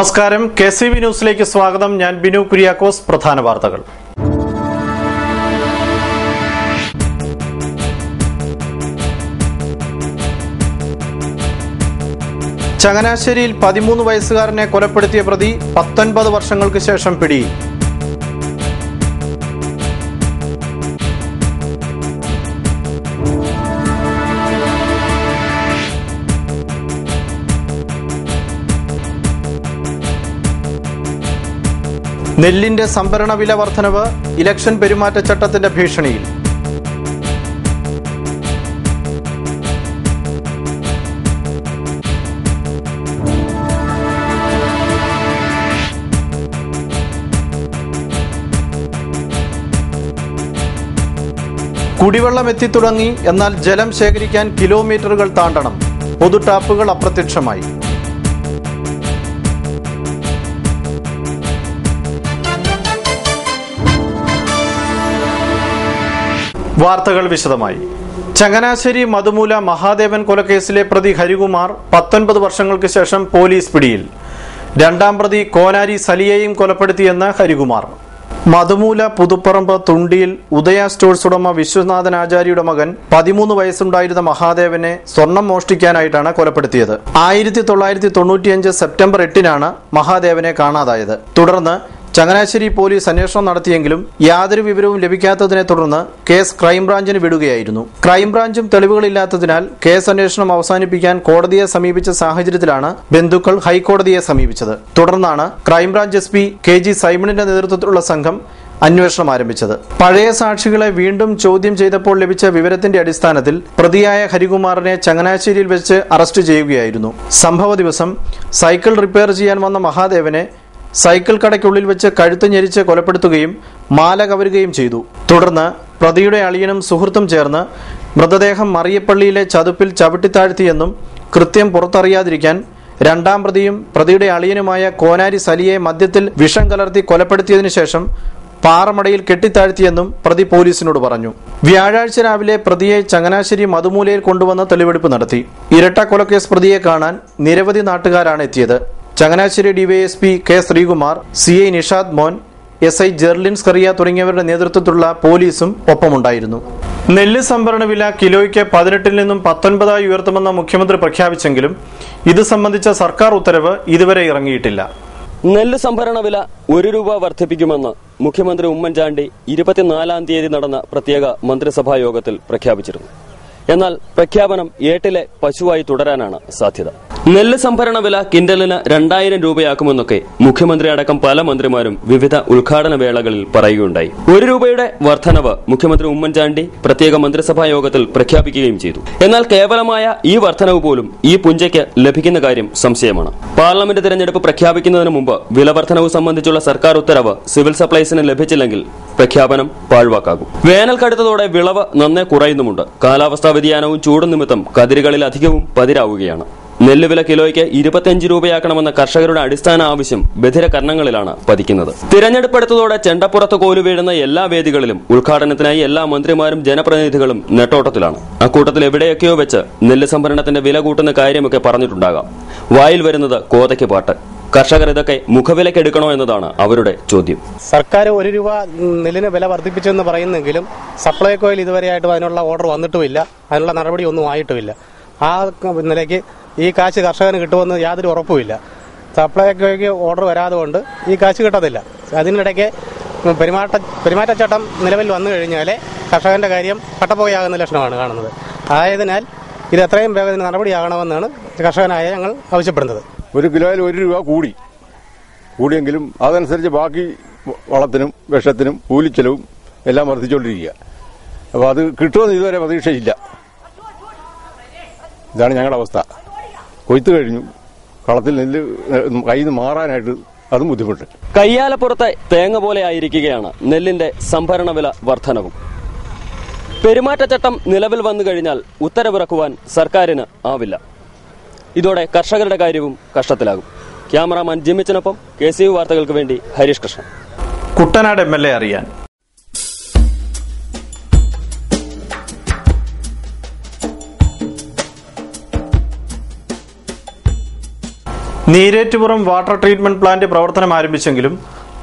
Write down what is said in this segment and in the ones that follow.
നമസ്കാരം, KCV ന്യൂസിലേക്ക് സ്വാഗതം. ഞാൻ ബിനു കുര്യാക്കോസ്. പ്രധാന വാർത്തകൾ. ചങ്ങനാശ്ശേരിയിൽ 13 വയസ്സുകാരനെ കൊലപ്പെടുത്തിയ പ്രതി 19 വർഷങ്ങൾക്ക് ശേഷം പിടിയിൽ. നെല്ലിന്റെ സംഭരണ വില വർധനവ് ഇലക്ഷൻ പെരുമാറ്റച്ചട്ടത്തിന്റെ ഭീഷണിയിൽ. കുടിവെള്ളം എത്തിത്തുടങ്ങി, എന്നാൽ ജലം ശേഖരിക്കാൻ കിലോമീറ്ററുകൾ താണ്ടണം. പൊതു ടാപ്പുകൾ അപ്രത്യക്ഷമായി. വാർത്തകൾ വിശദമായി. ചങ്ങനാശ്ശേരി മധുമൂല മഹാദേവൻ കൊലക്കേസിലെ പ്രതി ഹരികുമാർ 19 വർഷങ്ങൾക്ക് ശേഷം പോലീസ് പിടിയിൽ. രണ്ടാം പ്രതി കോനാരി സലിയെയും കൊലപ്പെടുത്തിയെന്ന് ഹരികുമാർ. മധുമൂല പുതുപ്പറമ്പ് തുണ്ടിയിൽ ഉദയ സ്റ്റോഴ്സ് ഉടമ വിശ്വനാഥൻ ആചാര്യയുടെ മകൻ 13 വയസ്സുണ്ടായിരുന്ന മഹാദേവനെ സ്വർണം മോഷ്ടിക്കാനായിട്ടാണ് കൊലപ്പെടുത്തിയത്. 1995 സെപ്റ്റംബർ 8-നാണ് മഹാദേവനെ കാണാതായത്. തുടർന്ന് ചങ്ങനാശ്ശേരി പോലീസ് അന്വേഷണം നടത്തിയെങ്കിലും യാതൊരു വിവരവും ലഭിക്കാത്തതിനെ തുടർന്ന് കേസ് ക്രൈംബ്രാഞ്ചിന് വിടുകയായിരുന്നു. ക്രൈംബ്രാഞ്ചും തെളിവുകളില്ലാത്തതിനാൽ കേസ് അന്വേഷണം അവസാനിപ്പിക്കാൻ കോടതിയെ സമീപിച്ച സാഹചര്യത്തിലാണ് ബന്ധുക്കൾ ഹൈക്കോടതിയെ സമീപിച്ചത്. തുടർന്നാണ് ക്രൈംബ്രാഞ്ച് SP KG സൈമണിന്റെ നേതൃത്വത്തിലുള്ള സംഘം അന്വേഷണം ആരംഭിച്ചത്. പഴയ സാക്ഷികളെ വീണ്ടും ചോദ്യം ചെയ്തപ്പോൾ ലഭിച്ച വിവരത്തിന്റെ അടിസ്ഥാനത്തിൽ പ്രതിയായ ഹരികുമാറിനെ ചങ്ങനാശ്ശേരിയിൽ വെച്ച് അറസ്റ്റ് ചെയ്യുകയായിരുന്നു. സംഭവ ദിവസം സൈക്കിൾ റിപ്പയർ ചെയ്യാൻ വന്ന മഹാദേവനെ സൈക്കിൾ കടയ്ക്കുള്ളിൽ വെച്ച് കഴുത്ത് ഞെരിച്ച് കൊലപ്പെടുത്തുകയും മാല കവരുകയും ചെയ്തു. തുടർന്ന് പ്രതിയുടെ അളിയനും സുഹൃത്തും ചേർന്ന് മൃതദേഹം മറിയപ്പള്ളിയിലെ ചതുപ്പിൽ ചവിട്ടിത്താഴ്ത്തിയെന്നും കൃത്യം പുറത്തറിയാതിരിക്കാൻ രണ്ടാം പ്രതിയും പ്രതിയുടെ അളിയനുമായ കോനാരി സലിയെ മദ്യത്തിൽ വിഷം കലർത്തി കൊലപ്പെടുത്തിയതിനു ശേഷം പാറമടയിൽ കെട്ടിത്താഴ്ത്തിയെന്നും പ്രതി പോലീസിനോട് പറഞ്ഞു. വ്യാഴാഴ്ച രാവിലെ പ്രതിയെ ചങ്ങനാശ്ശേരി മധുമൂലയിൽ കൊണ്ടുവന്ന് തെളിവെടുപ്പ് നടത്തി. ഇരട്ട കൊലക്കേസ് പ്രതിയെ കാണാൻ നിരവധി നാട്ടുകാരാണ് എത്തിയത്. Changanassery DYSP K Sreekumar, CI Nishad മോൻ, SI ജെർലിൻ സ്കറിയ തുടങ്ങിയവരുടെ നേതൃത്വത്തിലുള്ള പോലീസും ഒപ്പമുണ്ടായിരുന്നു. നെല്ല് സംഭരണ വില കിലോയ്ക്ക് 18-ൽ നിന്നും 19 ഉയർത്തുമെന്ന് മുഖ്യമന്ത്രി പ്രഖ്യാപിച്ചെങ്കിലും ഇത് സംബന്ധിച്ച സർക്കാർ ഉത്തരവ് ഇതുവരെ ഇറങ്ങിയിട്ടില്ല. നെല്ല് സംഭരണ വില 1 രൂപ വർദ്ധിപ്പിക്കുമെന്ന് മുഖ്യമന്ത്രി ഉമ്മൻചാണ്ടി 24-ാം തീയതി നടന്ന പ്രത്യേക മന്ത്രിസഭാ യോഗത്തിൽ പ്രഖ്യാപിച്ചിരുന്നു. എന്നാൽ പ്രഖ്യാപനം ഏട്ടിലെ പശുവായി തുടരാനാണ് സാധ്യത. നെല്ല് സംഭരണ വില കിൻഡലിന് 2000 രൂപയാക്കുമെന്നൊക്കെ മുഖ്യമന്ത്രി അടക്കം പല മന്ത്രിമാരും വിവിധ ഉദ്ഘാടന വേളകളിൽ പറയുകയുണ്ടായി. 1 രൂപയുടെ വർധനവ് മുഖ്യമന്ത്രി ഉമ്മൻചാണ്ടി പ്രത്യേക മന്ത്രിസഭാ യോഗത്തിൽ പ്രഖ്യാപിക്കുകയും ചെയ്തു. എന്നാൽ കേവലമായ ഈ വർധനവ് പോലും ഈ പുഞ്ചയ്ക്ക് ലഭിക്കുന്ന കാര്യം സംശയമാണ്. പാർലമെന്റ് തെരഞ്ഞെടുപ്പ് പ്രഖ്യാപിക്കുന്നതിന് മുമ്പ് വില വർധനവ് സംബന്ധിച്ചുള്ള സർക്കാർ ഉത്തരവ് സിവിൽ സപ്ലൈസിന് ലഭിച്ചില്ലെങ്കിൽ പ്രഖ്യാപനം പാഴ്വാക്കാകും. വേനൽ കടുത്തതോടെ വിളവ് നന്നേ കുറയുന്നുമുണ്ട്. കാലാവസ്ഥാ വ്യതിയാനവും ചൂടും നിമിത്തം കതിരുകളിൽ അധികവും പതിരാവുകയാണ്. നെല്ലുവില കിലോയ്ക്ക് 25 രൂപയാക്കണമെന്ന കർഷകരുടെ അടിസ്ഥാന ആവശ്യം ബധിര കർണങ്ങളിലാണ് പതിക്കുന്നത്. തിരഞ്ഞെടുപ്പെടുത്തതോടെ ചെണ്ടപ്പുറത്ത് കോലു വീഴുന്ന എല്ലാ വേദികളിലും ഉദ്ഘാടനത്തിനായി എല്ലാ മന്ത്രിമാരും ജനപ്രതിനിധികളും നെട്ടോട്ടത്തിലാണ്. അക്കൂട്ടത്തിൽ എവിടെയൊക്കെയോ വെച്ച് നെല്ല് സംഭരണത്തിന്റെ വില കൂട്ടുന്ന കാര്യമൊക്കെ പറഞ്ഞിട്ടുണ്ടാകാം. വായിൽ വരുന്നത് കോതയ്ക്ക് പാട്ട്. കർഷകർ ഇതൊക്കെ മുഖവിലക്കെടുക്കണോ എന്നതാണ് അവരുടെ ചോദ്യം. സർക്കാർ 1 രൂപ നെല്ലിന് വില വർദ്ധിപ്പിച്ചെന്ന് പറയുന്നെങ്കിലും സപ്ലൈകോയിൽ ഇതുവരെയായിട്ടും അതിനുള്ള ഓർഡർ വന്നിട്ടുമില്ല, അതിനുള്ള നടപടി ഒന്നും ആയിട്ടുമില്ല. ആ നിലയ്ക്ക് ഈ കാശ് കർഷകന് കിട്ടുമെന്ന് യാതൊരു ഉറപ്പുമില്ല. സപ്ലൈകോയ്ക്ക് ഓർഡർ വരാതെ കൊണ്ട് ഈ കാശ് കിട്ടത്തില്ല. അതിനിടയ്ക്ക് പെരുമാറ്റച്ചട്ടം നിലവിൽ വന്നു കഴിഞ്ഞാലേ കർഷകന്റെ കാര്യം കട്ടപ്പുകയാകുന്ന ലക്ഷണമാണ് കാണുന്നത്. ആയതിനാൽ ഇത് എത്രയും വേഗത്തിൽ നടപടിയാകണമെന്നാണ് കർഷകനായ ഞങ്ങൾ ആവശ്യപ്പെടുന്നത്. 1 കിലോയിൽ 1 രൂപ കൂടിയെങ്കിലും അതനുസരിച്ച് ബാക്കി വളത്തിനും വിഷത്തിനും കൂലിച്ചെലവും എല്ലാം വർദ്ധിച്ചുകൊണ്ടിരിക്കുക. അപ്പോൾ അത് കിട്ടുമെന്ന് ഇതുവരെ പ്രതീക്ഷയില്ല. ഇതാണ് ഞങ്ങളുടെ അവസ്ഥ. കൊയ്ത്ത് കഴിഞ്ഞു, കളത്തിൽ നെല്ല് കയ്യിൽ നിന്ന് മാറാനായിട്ട് അതും ബുദ്ധിമുട്ട്. കയ്യാലപ്പുറത്തെ തേങ്ങ പോലെ ആയിരിക്കുകയാണ് നെല്ലിന്റെ സംഭരണ വില വർധനവും. പെരുമാറ്റച്ചട്ടം നിലവിൽ വന്നു കഴിഞ്ഞാൽ ഉത്തരവിറക്കുവാൻ സർക്കാരിന് ആവില്ല. ഇതോടെ കർഷകരുടെ കാര്യവും കഷ്ടത്തിലാകും. ക്യാമറാമാൻ ജിമ്മിച്ചനൊപ്പം KCV വാർത്തകൾക്ക് വേണ്ടി ഹരീഷ് കൃഷ്ണൻ. കുട്ടനാട് MLA അറിയാൻ. നീരേറ്റുപുറം വാട്ടർ ട്രീറ്റ്മെന്റ് പ്ലാന്റ് പ്രവർത്തനം ആരംഭിച്ചെങ്കിലും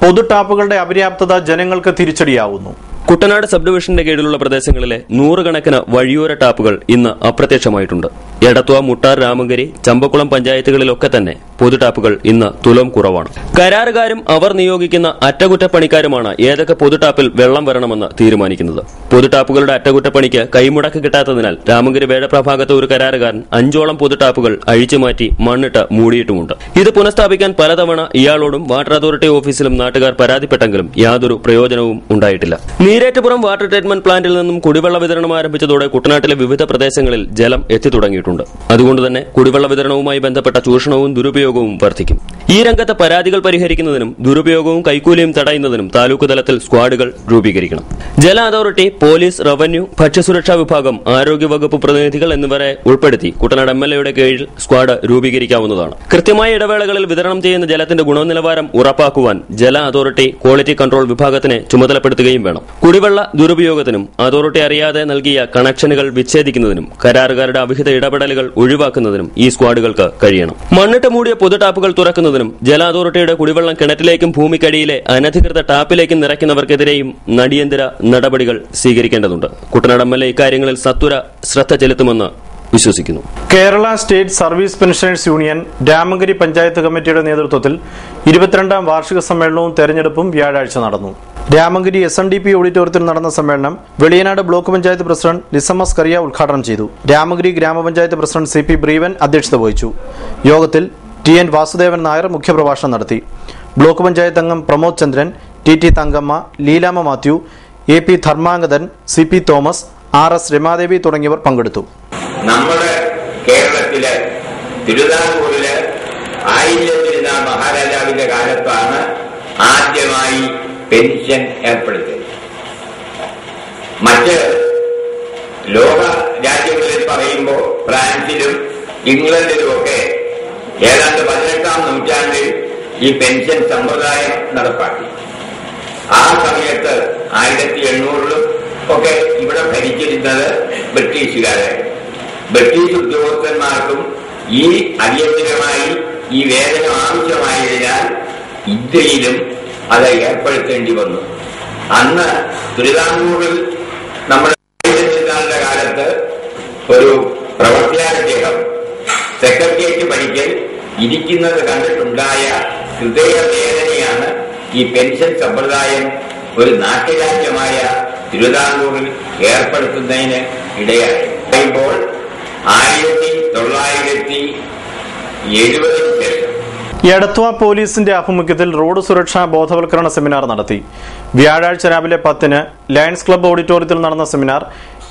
പൊതു ടാപ്പുകളുടെ അപര്യാപ്തത ജനങ്ങൾക്ക് തിരിച്ചടിയാവുന്നു. കുട്ടനാട് സബ് ഡിവിഷന്റെ കീഴിലുള്ള പ്രദേശങ്ങളിലെ നൂറുകണക്കിന് വഴിയോര ടാപ്പുകൾ ഇന്ന് അപ്രത്യക്ഷമായിട്ടുണ്ട്. എടത്വ, മുട്ടാർ, രാമങ്കരി, ചമ്പക്കുളം പഞ്ചായത്തുകളിലൊക്കെ തന്നെ പൊതു ടാപ്പുകൾ ഇന്ന് തുലോം കുറവാണ്. കരാറുകാരും അവർ നിയോഗിക്കുന്ന അറ്റകുറ്റപ്പണിക്കാരുമാണ് ഏതൊക്കെ പൊതു ടാപ്പിൽ വെള്ളം വരണമെന്ന് തീരുമാനിക്കുന്നത്. പൊതു ടാപ്പുകളുടെ അറ്റകുറ്റപ്പണിക്ക് കൈമുടക്ക് കിട്ടാത്തതിനാൽ രാമങ്കരി വേഴപ്ര ഭാഗത്തെ ഒരു കരാറുകാരൻ 5ഓളം പൊതു ടാപ്പുകൾ അഴിച്ചുമാറ്റി മണ്ണിട്ട് മൂടിയിട്ടുമുണ്ട്. ഇത് പുനഃസ്ഥാപിക്കാൻ പലതവണ ഇയാളോടും വാട്ടർ അതോറിറ്റി ഓഫീസിലും നാട്ടുകാർ പരാതിപ്പെട്ടെങ്കിലും യാതൊരു പ്രയോജനവും ഉണ്ടായിട്ടില്ല. നീരേറ്റുപുറം വാട്ടർ ട്രീറ്റ്മെന്റ് പ്ലാന്റിൽ നിന്നും കുടിവെള്ള വിതരണം ആരംഭിച്ചതോടെ കുട്ടനാട്ടിലെ വിവിധ പ്രദേശങ്ങളിൽ ജലം എത്തിത്തുടങ്ങിയിട്ടുണ്ട്. അതുകൊണ്ട് തന്നെ കുടിവെള്ള വിതരണവുമായി ബന്ധപ്പെട്ട ചൂഷണവും ദുരുപയോഗവും വർദ്ധിക്കും. ഈ രംഗത്തെ പരാതികൾ പരിഹരിക്കുന്നതിനും ദുരുപയോഗവും കൈക്കൂലിയും തടയുന്നതിനും താലൂക്ക് തലത്തിൽ സ്ക്വാഡുകൾ രൂപീകരിക്കണം. ജല അതോറിറ്റി, പോലീസ്, റവന്യൂ, ഭക്ഷ്യസുരക്ഷാ വിഭാഗം, ആരോഗ്യവകുപ്പ് പ്രതിനിധികൾ എന്നിവരെ ഉൾപ്പെടുത്തി കുട്ടനാട് MLAയുടെ കീഴിൽ സ്ക്വാഡ് രൂപീകരിക്കാവുന്നതാണ്. കൃത്യമായ ഇടവേളകളിൽ വിതരണം ചെയ്യുന്ന ജലത്തിന്റെ ഗുണനിലവാരം ഉറപ്പാക്കുവാൻ ജല അതോറിറ്റി ക്വാളിറ്റി കൺട്രോൾ വിഭാഗത്തിനെ ചുമതലപ്പെടുത്തുകയും വേണം. കുടിവെള്ള ദുരുപയോഗത്തിനും അതോറിറ്റി അറിയാതെ നൽകിയ കണക്ഷനുകൾ വിച്ഛേദിക്കുന്നതിനും കരാറുകാരുടെ അവിഹിത ഇടപെടലുകൾ ഒഴിവാക്കുന്നതിനും ഈ സ്ക്വാഡുകൾക്ക് കഴിയണം. മണ്ണിട്ട് മൂടിയ പൊതു ടാപ്പുകൾ തുറക്കുന്നതിനും ജല അതോറിറ്റിയുടെ കുടിവെള്ളം കിണറ്റിലേക്കും ഭൂമിക്കടിയിലെ അനധികൃത ടാപ്പിലേക്കും നിറയ്ക്കുന്നവർക്കെതിരെയും അടിയന്തര നടപടികൾ സ്വീകരിക്കേണ്ടതുണ്ട്. കുട്ടനാട് MLA ഇക്കാര്യങ്ങളിൽ സത്വര ശ്രദ്ധ ചെലുത്തുമെന്ന് വിശ്വസിക്കുന്നു. Kerala state service pensioners union Ramankary panchayat കമ്മിറ്റിയുടെ നേതൃത്വത്തിൽ 22ാം വാർഷിക സമ്മേളനവും തെരഞ്ഞെടുപ്പും വ്യാഴാഴ്ച നടന്നു. രാമങ്കരി SNDP ഓഡിറ്റോറിയത്തിൽ നടന്ന സമ്മേളനം വെളിയനാട് ബ്ലോക്ക് പഞ്ചായത്ത് പ്രസിഡന്റ് ലിസമസ് കറിയ ഉദ്ഘാടനം ചെയ്തു. രാമങ്കരി ഗ്രാമപഞ്ചായത്ത് പ്രസിഡന്റ് CP ബ്രീവൻ അധ്യക്ഷത വഹിച്ചു. യോഗത്തിൽ TN വാസുദേവൻ നായർ മുഖ്യപ്രഭാഷണം നടത്തി. ബ്ലോക്ക് പഞ്ചായത്ത് അംഗം പ്രമോദ് ചന്ദ്രൻ, TT Thankamma, Leelamma Mathew, AP ധർമാംഗതൻ, CP Thomas, RS Ramadevi തുടങ്ങിയവർ പങ്കെടുത്തു. നമ്മുടെ കേരളത്തിലെ തിരുവിതാംകൂറില് 1000 മഹാരാജാവിന്റെ കാലത്താണ് ആദ്യമായി പെൻഷൻ ഏർപ്പെടുത്തിയത്. മറ്റ് ലോക രാജ്യങ്ങളിൽ പറയുമ്പോൾ ഫ്രാൻസിലും ഇംഗ്ലണ്ടിലുമൊക്കെ ഏതാണ്ട് 18ാം നൂറ്റാണ്ടിൽ ഈ പെൻഷൻ സമ്പ്രദായം നടപ്പാക്കി. ആ സമയത്ത് 1800-ലും ഒക്കെ ഇവിടെ ഭരിച്ചിരുന്നത് ബ്രിട്ടീഷുകാരായിരുന്നു. ബ്രിട്ടീഷ് ഉദ്യോഗസ്ഥന്മാർക്കും ഈ അടിയന്തരമായി ഈ വേതനം ആവശ്യമായതിനാൽ ഇന്ത്യയിലും അത് ഏർപ്പെടുത്തേണ്ടി വന്നു. അന്ന് തിരുവിതാംകൂറിൽ നമ്മുടെ കാലത്ത് ഒരു പ്രവർത്തനാദ്ദേഹം സെക്രട്ടേറിയറ്റ് പഠിക്കൽ ഇരിക്കുന്നത് കണ്ടിട്ടുണ്ടായ ഹൃദയവേദനയാണ് ഈ പെൻഷൻ സമ്പ്രദായം ഒരു നാട്ടുരാജ്യമായ തിരുവിതാംകൂറിൽ ഏർപ്പെടുത്തുന്നതിന് ഇടയായി. ഇപ്പോൾ 1970 ശേഷം എടത്വ പോലീസിന്റെ ആഭിമുഖ്യത്തിൽ റോഡ് സുരക്ഷാ ബോധവൽക്കരണ സെമിനാർ നടത്തി. വ്യാഴാഴ്ച രാവിലെ 10-ന് ലയൺസ് ക്ലബ്ബ് ഓഡിറ്റോറിയത്തിൽ നടന്ന seminar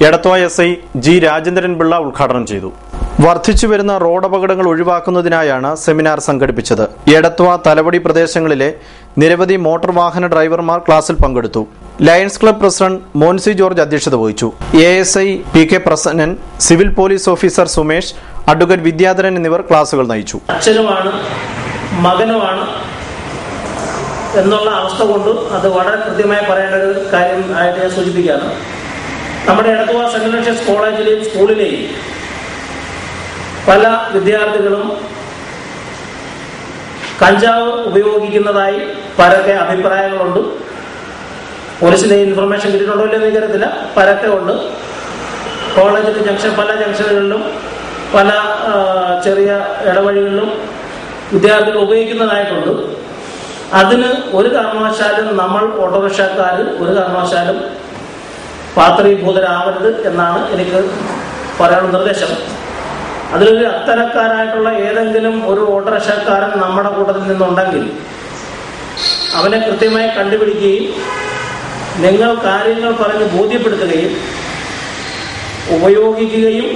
Edathua SI G Rajendran Pillai ഉദ്ഘാടനം ചെയ്തു. വർദ്ധിച്ചുവരുന്ന റോഡ് അപകടങ്ങൾ ഒഴിവാക്കുന്നതിനായാണ് സെമിനാർ സംഘടിപ്പിച്ചത്. എടത്വ, തലവടി പ്രദേശങ്ങളിലെ നിരവധി മോട്ടോർ വാഹന ഡ്രൈവർമാർ ക്ലാസിൽ പങ്കെടുത്തു. Lions club president Monsy George അധ്യക്ഷത വഹിച്ചു. ASI PK Prasannan, civil police officer Sumesh, advocate Vidyadharan എന്നിവർ ക്ലാസുകൾ നയിച്ചു. അച്ഛനുമാണ് മകനുമാണ് എന്നുള്ള അവസ്ഥ കൊണ്ട് അത് വളരെ കൃത്യമായി പറയേണ്ട ഒരു കാര്യം ആയിട്ട് ഞാൻ സൂചിപ്പിക്കുകയാണ്. നമ്മുടെ എടത്വ സെന്റ് അലോഷ്യസ് കോളേജിലെയും സ്കൂളിലെയും പല വിദ്യാർത്ഥികളും കഞ്ചാവ് ഉപയോഗിക്കുന്നതായി പരക്കെ അഭിപ്രായങ്ങളുണ്ട്. പോലീസിന് ഇൻഫർമേഷൻ കിട്ടിയിട്ടുണ്ടോ ഇല്ലെന്ന് എനിക്കറിയത്തില്ല. പരക്കെ ഉണ്ട്. കോളേജിന്റെ പല ജംഗ്ഷനുകളിലും പല ചെറിയ ഇടവഴികളിലും വിദ്യാർത്ഥികൾ ഉപയോഗിക്കുന്നതായിട്ടുണ്ട്. അതിന് ഒരു കാരണവശാലും നമ്മൾ ഓട്ടോറിക്ഷക്കാർ ഒരു കാരണവശാലും പാത്രീഭൂതരാവരുത് എന്നാണ് എനിക്ക് പറയാനുള്ള നിർദ്ദേശം. അതിലൊരു അത്തരക്കാരായിട്ടുള്ള ഏതെങ്കിലും ഒരു ഓട്ടോറിക്ഷക്കാരൻ നമ്മുടെ കൂട്ടത്തിൽ നിന്നുണ്ടെങ്കിൽ അവനെ കൃത്യമായി കണ്ടുപിടിക്കുകയും നിങ്ങൾ കാര്യങ്ങൾ പറഞ്ഞ് ബോധ്യപ്പെടുത്തുകയും ഉപയോഗിക്കുകയും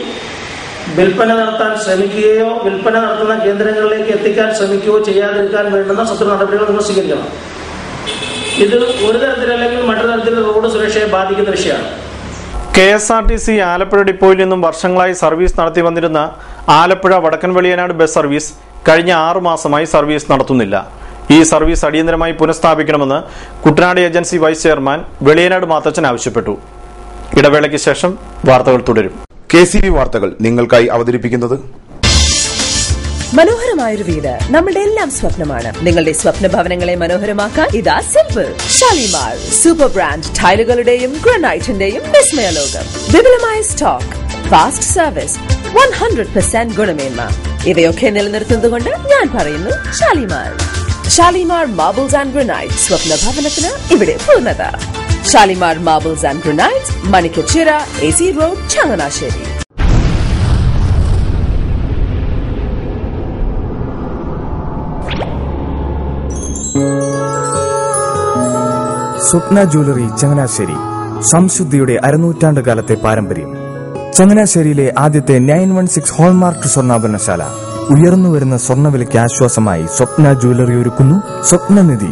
വിൽപ്പന നടത്താൻ ശ്രമിക്കുകയോ വിൽപ്പന നടത്തുന്ന കേന്ദ്രങ്ങളിലേക്ക് എത്തിക്കാൻ ശ്രമിക്കുകയോ ചെയ്യാതിരിക്കാൻ വേണ്ടുന്ന സത്വ നടപടികൾ നിങ്ങൾ സ്വീകരിക്കണം. ഇത് ഒരു തരത്തിലല്ലെങ്കിൽ മറ്റൊരു തരത്തിൽ റോഡ് സുരക്ഷയെ ബാധിക്കുന്ന വിഷയമാണ്. KSRTC ആലപ്പുഴ ഡിപ്പോയിൽ നിന്നും വർഷങ്ങളായി സർവീസ് നടത്തി വന്നിരുന്ന ആലപ്പുഴ വടക്കൻ വെളിയനാട് ബസ് സർവീസ് കഴിഞ്ഞ 6 മാസമായി സർവീസ് നടത്തുന്നില്ല. ഈ സർവീസ് അടിയന്തരമായി പുനഃസ്ഥാപിക്കണമെന്ന് Kuttanad agency vice chairman Veliyanad Mathachan ആവശ്യപ്പെട്ടു. ഇടവേളയ്ക്ക് ശേഷം വാർത്തകൾ തുടരും. KCV വാർത്തകൾ നിങ്ങൾക്കായി അവതരിപ്പിക്കുന്നത് മനോഹരമായൊരു വീട് നമ്മുടെ എല്ലാം സ്വപ്നമാണ്. നിങ്ങളുടെ സ്വപ്ന ഭവനങ്ങളെ മനോഹരമാക്കാൻ ഇതാ സിമ്പിൾ. ഷാലിമാർ സൂപ്പർ ബ്രാൻഡ് ടൈലുകളുടെയും ഗ്രാനൈറ്റിന്റെയും വിസ്മയ ലോകം. വിപുലമായ സ്റ്റോക്ക്, ഫാസ്റ്റ് സർവീസ്, 100% ഗുണമേന്മ ഇവയൊക്കെ നിലനിർത്തുന്നതുകൊണ്ട് ഞാൻ പറയുന്നു Shalimar. Shalimar marbles and granite. സ്വപ്ന ഭവനത്തിന് ഇവിടെ പൂർണ്ണത. Shalimar marbles and granite, Manikkachira, AC road, Changanassery. Swapna jewellery Changanassery. സംശുദ്ധിയുടെ അരനൂറ്റാണ്ട് കാലത്തെ പാരമ്പര്യം. ചങ്ങനാശ്ശേരിയിലെ ആദ്യത്തെ 916 ഹോൾമാർക്ക് സ്വർണ്ണാഭരണശാല. ഉയർന്നുവരുന്ന സ്വർണ്ണവിലയ്ക്ക് ആശ്വാസമായി സ്വപ്ന ജ്വല്ലറി ഒരുക്കുന്നു സ്വപ്നനിധി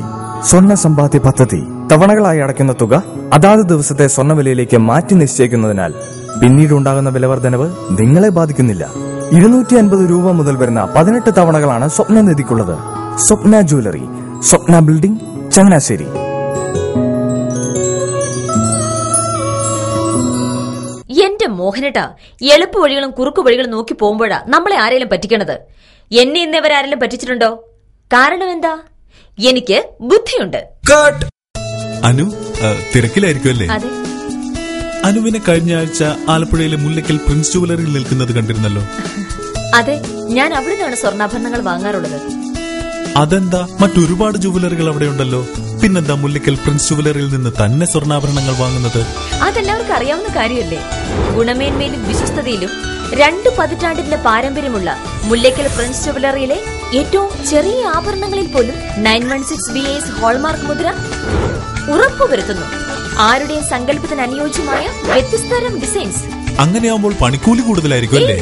സ്വർണ്ണ സമ്പാദ്യ പദ്ധതി. തവണകളായി അടയ്ക്കുന്ന തുക അതാത് ദിവസത്തെ സ്വർണ്ണവിലയിലേക്ക് മാറ്റി നിശ്ചയിക്കുന്നതിനാൽ പിന്നീടുണ്ടാകുന്ന വിലവർദ്ധനവ് നിങ്ങളെ ബാധിക്കുന്നില്ല. 250 രൂപ മുതൽ വരുന്ന 18 തവണകളാണ് സ്വപ്നനിധിക്കുള്ളത്. സ്വപ്ന ജ്വല്ലറി, സ്വപ്ന ബിൽഡിംഗ്, ചങ്ങനാശ്ശേരി. എന്റെ മോഹനേട്ടാ, എളുപ്പ വഴികളും കുറുക്കു വഴികളും നോക്കി പോകുമ്പോഴാ നമ്മളെ ആരെങ്കിലും പറ്റിക്കണത്. എന്നെ ഇന്നേവരാരെങ്കിലും പറ്റിച്ചിട്ടുണ്ടോ? കാരണം എന്താ? എനിക്ക് ബുദ്ധിയുണ്ട്. അനു തിരക്കിലായിരിക്കും അല്ലേ? അതെ. അനുവിനെ കഴിഞ്ഞ ആഴ്ച ആലപ്പുഴയിലെ മുല്ലക്കൽ പ്രിൻസ് ജുവലറിയിൽ നിൽക്കുന്നത് കണ്ടിരുന്നല്ലോ. അതെ, ഞാൻ അവിടെ നിന്നാണ് സ്വർണ്ണാഭരണങ്ങൾ വാങ്ങാറുള്ളത്. അതെന്താ, മറ്റൊരുപാട് ജുവലറികൾ അവിടെ ഉണ്ടല്ലോ. പിന്നെന്താ മുല്ലക്കൽ പ്രിൻസ് ജുവലറിയിൽ നിന്ന് തന്നെ സ്വർണ്ണാഭരണങ്ങൾ വാങ്ങുന്നത്? അതെല്ലാവർക്കും അറിയാവുന്ന കാര്യമല്ലേ. ഗുണമേന്മയിലും വിശ്വസ്തതയിലും 2 പതിറ്റാണ്ടിന്റെ പാരമ്പര്യമുള്ള മുല്ലക്കൽ പ്രിൻസ് ജുവലറിയിലെ ഏറ്റവും ചെറിയ ആഭരണങ്ങളിൽ പോലും 916 BAS ഹോൾമാർക്ക് മുദ്ര ഉറപ്പുവരുത്തുന്നു. ആരുടെയും സങ്കല്പത്തിന് അനുയോജ്യമായ വ്യത്യസ്തതരം ഡിസൈൻസ്. അങ്ങനെയാവുമ്പോൾ പണിക്കൂലി കൂടുതലായിരിക്കും അല്ലേ?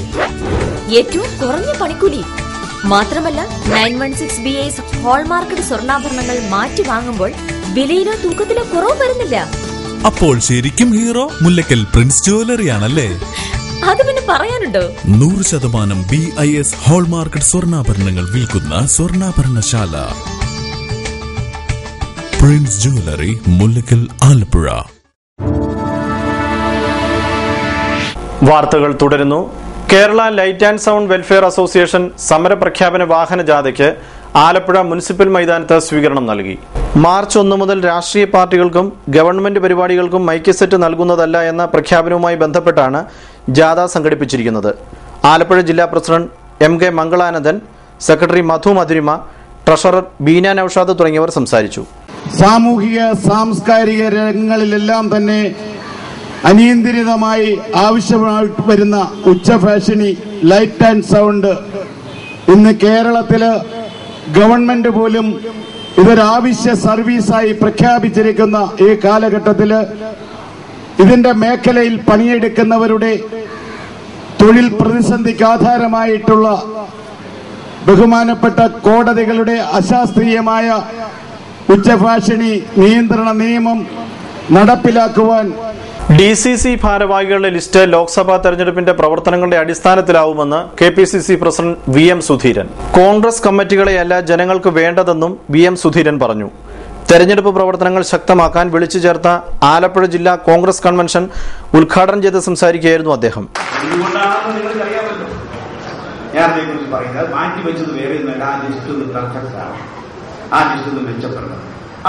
ഏറ്റവും കുറഞ്ഞ പണിക്കൂലി. മാത്രമല്ല 916 BAS ഹോൾമാർക്കഡ് സ്വർണ്ണാഭരണങ്ങൾ മാറ്റി വാങ്ങുമ്പോൾ വിലയിലോ തൂക്കത്തിലോ കുറവ് വരുന്നില്ല. അപ്പോൾ ശരിക്കും ഹീറോ മുല്ലക്കൽ പ്രിൻസ് ജുവലറിയാണല്ലേ? അത് പിന്നെ പറയാനുണ്ടോ? 100% BIS ഹോൾമാർക്കഡ് സ്വർണ്ണാഭരണങ്ങൾ വിൽക്കുന്ന സ്വർണ്ണാഭരണശാല പ്രിൻസ് ജുവലറി, മുല്ലക്കൽ, ആലപ്പുഴ. വാർത്തകൾ തുടരുന്നു. Kerala light and sound welfare association സമരപ്രഖ്യാപന വാഹന ജാഥയ്ക്ക് ആലപ്പുഴ മുനിസിപ്പൽ മൈതാനത്ത് സ്വീകരണം നൽകി. മാർച്ച് 1 മുതൽ രാഷ്ട്രീയ പാർട്ടികൾക്കും ഗവൺമെന്റ് പരിപാടികൾക്കും മൈക്ക് സെറ്റ് നൽകുന്നതല്ല എന്ന പ്രഖ്യാപനവുമായി ബന്ധപ്പെട്ടാണ് ജാഥ സംഘടിപ്പിച്ചിരിക്കുന്നത്. ആലപ്പുഴ ജില്ലാ പ്രസിഡന്റ് MK മംഗളാനന്ദൻ, സെക്രട്ടറി മധു മധുരിമ, ട്രഷറർ ബീന നൌഷാദ് തുടങ്ങിയവർ സംസാരിച്ചു. സാമൂഹിക സാംസ്കാരിക രംഗങ്ങളിലെല്ലാം തന്നെ അനിയന്ത്രിതമായി ആവശ്യമായിട്ട് വരുന്ന ഉച്ചഫാഷനി ലൈറ്റ് ആൻഡ് സൗണ്ട് ഇന്ന് കേരളത്തില് ഗവൺമെന്റ് പോലും ഇതൊരാവശ്യ സർവീസായി പ്രഖ്യാപിച്ചിരിക്കുന്ന ഈ കാലഘട്ടത്തില് ഇതിന്റെ മേഖലയിൽ പണിയെടുക്കുന്നവരുടെ തൊഴിൽ പ്രതിസന്ധിക്ക് ആധാരമായിട്ടുള്ള ബഹുമാനപ്പെട്ട കോടതികളുടെ അശാസ്ത്രീയമായ ഉച്ചഫാഷനി നിയന്ത്രണ നിയമം നടപ്പിലാക്കുവാൻ DCC ഭാരവാഹികളുടെ ലിസ്റ്റ് ലോക്സഭാ തെരഞ്ഞെടുപ്പിന്റെ പ്രവർത്തനങ്ങളുടെ അടിസ്ഥാനത്തിലാവുമെന്ന് KPCC president VM Sudheeran. Congress കമ്മിറ്റികളെയല്ല ജനങ്ങൾക്ക് വേണ്ടതെന്നും VM സുധീരൻ പറഞ്ഞു. തെരഞ്ഞെടുപ്പ് പ്രവർത്തനങ്ങൾ ശക്തമാക്കാൻ വിളിച്ചു ചേർത്ത ആലപ്പുഴ ജില്ലാ കോൺഗ്രസ് കൺവെൻഷൻ ഉദ്ഘാടനം ചെയ്ത് സംസാരിക്കുകയായിരുന്നു അദ്ദേഹം.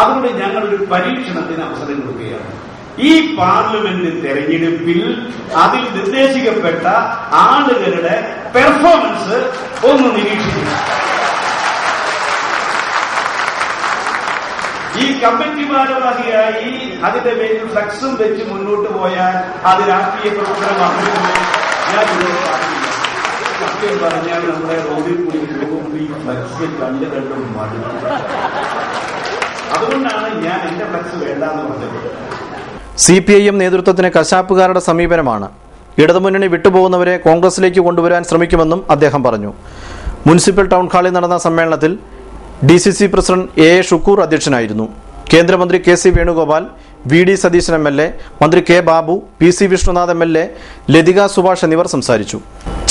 അതുകൊണ്ട് ഞങ്ങളൊരു പരീക്ഷണത്തിന് അവസരം കൊടുക്കുകയാണ്. ഈ പാർലമെന്റ് തെരഞ്ഞെടുപ്പിൽ അതിൽ നിർദ്ദേശിക്കപ്പെട്ട ആളുകളുടെ പെർഫോമൻസ് ഒന്ന് നിരീക്ഷിക്കുക. ഈ കമ്മിറ്റി ഭാരവാഹിയായി അതിന്റെ പേരിൽ ഫ്ലക്സും വെച്ച് മുന്നോട്ട് പോയാൽ അത് രാഷ്ട്രീയ പ്രവർത്തനമാകുമെന്ന് ഞാൻ സത്യം പറഞ്ഞാൽ നമ്മുടെ റോഡിൽ കൂടി പോകുമ്പോൾ ഈ ഫ്ലക്സ് കണ്ടും മടുക്കും. അതുകൊണ്ടാണ് ഞാൻ എന്റെ ഫ്ലക്സ് വേണ്ടാന്ന് പറഞ്ഞത്. CPIM നേതൃത്വത്തിന് കശാപ്പുകാരുടെ സമീപനമാണ്. ഇടതുമുന്നണി വിട്ടുപോകുന്നവരെ കോൺഗ്രസിലേക്ക് കൊണ്ടുവരാൻ ശ്രമിക്കുമെന്നും അദ്ദേഹം പറഞ്ഞു. മുനിസിപ്പൽ ടൗൺ ഹാളിൽ നടന്ന സമ്മേളനത്തിൽ DCC പ്രസിഡന്റ് AA ഷുക്കൂർ അധ്യക്ഷനായിരുന്നു. കേന്ദ്രമന്ത്രി KC Venugopal, VD Satheesan MLA, മന്ത്രി K Babu, PC Vishnunath MLA, Lathika Subhash എന്നിവർ സംസാരിച്ചു.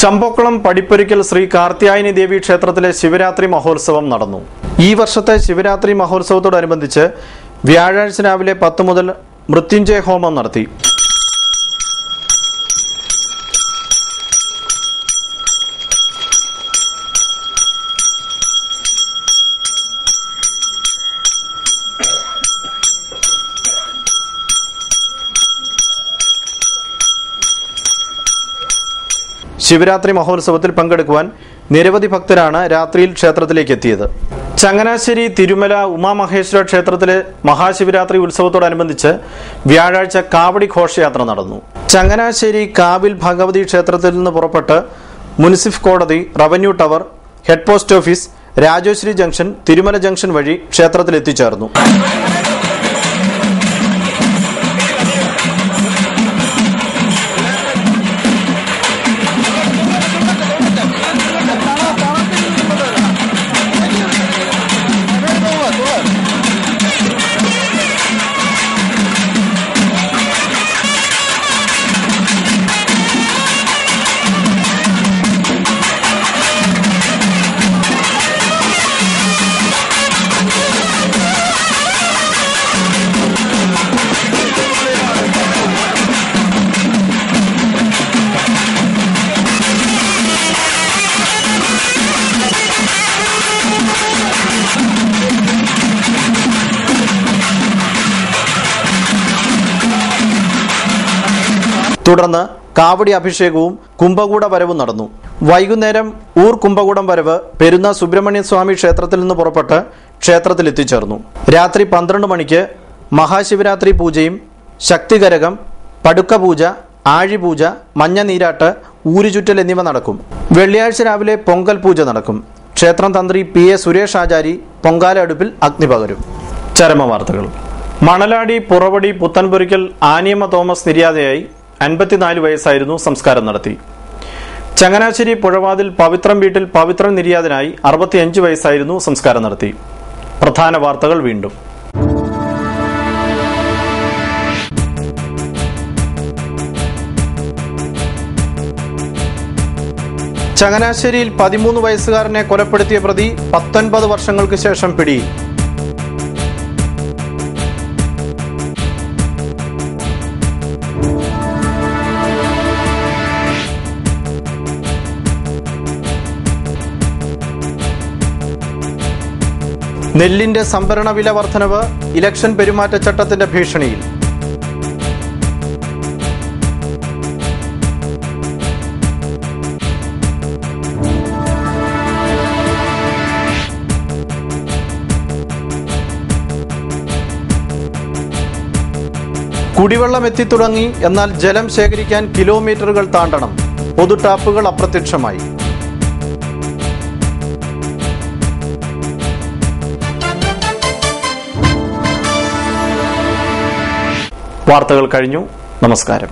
ചമ്പക്കുളം പടിപ്പൊരിക്കൽ ശ്രീ കാർത്യായനി ദേവി ക്ഷേത്രത്തിലെ ശിവരാത്രി മഹോത്സവം നടന്നു. ഈ വർഷത്തെ ശിവരാത്രി മഹോത്സവത്തോടനുബന്ധിച്ച് വ്യാഴാഴ്ച രാവിലെ 10 മുതൽ മൃത്യുഞ്ജയ ഹോമം നടത്തി. ശിവരാത്രി മഹോത്സവത്തിൽ പങ്കെടുക്കുവാൻ നിരവധി ഭക്തരാണ് രാത്രിയിൽ ക്ഷേത്രത്തിലേക്ക് എത്തിയത്. ചങ്ങനാശ്ശേരി തിരുമല ഉമാമഹേശ്വര ക്ഷേത്രത്തിലെ മഹാശിവരാത്രി ഉത്സവത്തോടനുബന്ധിച്ച് വ്യാഴാഴ്ച കാവടി ഘോഷയാത്ര നടന്നു. ചങ്ങനാശ്ശേരി കാവിൽ ഭഗവതി ക്ഷേത്രത്തിൽ നിന്ന് പുറപ്പെട്ട് മുനിസിഫ് കോടതി, revenue tower, head post office, Rajeshwari junction, Thirumala junction വഴി ക്ഷേത്രത്തിൽ എത്തിച്ചേർന്നു. തുടർന്ന് കാവടി അഭിഷേകവും കുംഭകൂട വരവും നടന്നു. വൈകുന്നേരം ഊർ കുംഭകൂടം വരവ് പെരുന്ന സുബ്രഹ്മണ്യ സ്വാമി ക്ഷേത്രത്തിൽ നിന്ന് പുറപ്പെട്ട് ക്ഷേത്രത്തിൽ എത്തിച്ചേർന്നു. രാത്രി 12 മണിക്ക് മഹാശിവരാത്രി പൂജയും ശക്തികരകം, പടുക്ക പൂജ, ആഴിപൂജ, മഞ്ഞ നീരാട്ട്, ഊരുചുറ്റൽ എന്നിവ നടക്കും. വെള്ളിയാഴ്ച രാവിലെ പൊങ്കൽ പൂജ നടക്കും. ക്ഷേത്രം തന്ത്രി PA സുരേഷ് ആചാരി പൊങ്കാല അടുപ്പിൽ അഗ്നി പകരും. ചരമവാർത്തകൾ. മണലാടി പുറവടി പുത്തൻപുരയ്ക്കൽ ആനിയമ്മ തോമസ് നിര്യാതയായി. 54 വയസ്സായിരുന്നു. സംസ്കാരം നടത്തി. ചങ്ങനാശ്ശേരി പുഴവാതിൽ പവിത്രം വീട്ടിൽ പവിത്രൻ നിര്യാതനായി. 65 വയസ്സായിരുന്നു. സംസ്കാരം നടത്തി. പ്രധാന വാർത്തകൾ വീണ്ടും. ചങ്ങനാശ്ശേരിയിൽ 13 വയസ്സുകാരനെ കൊലപ്പെടുത്തിയ പ്രതി 19 വർഷങ്ങൾക്ക് ശേഷം പിടിയിൽ. നെല്ലിന്റെ സംഭരണ വില വർധനവ് ഇലക്ഷൻ പെരുമാറ്റച്ചട്ടത്തിന്റെ ഭീഷണിയിൽ. കുടിവെള്ളം എത്തിത്തുടങ്ങി. എന്നാൽ ജലം ശേഖരിക്കാൻ കിലോമീറ്ററുകൾ താണ്ടണം. പൊതു ടാപ്പുകൾ അപ്രത്യക്ഷമായി. വാർത്തകൾ കഴിഞ്ഞു. നമസ്കാരം.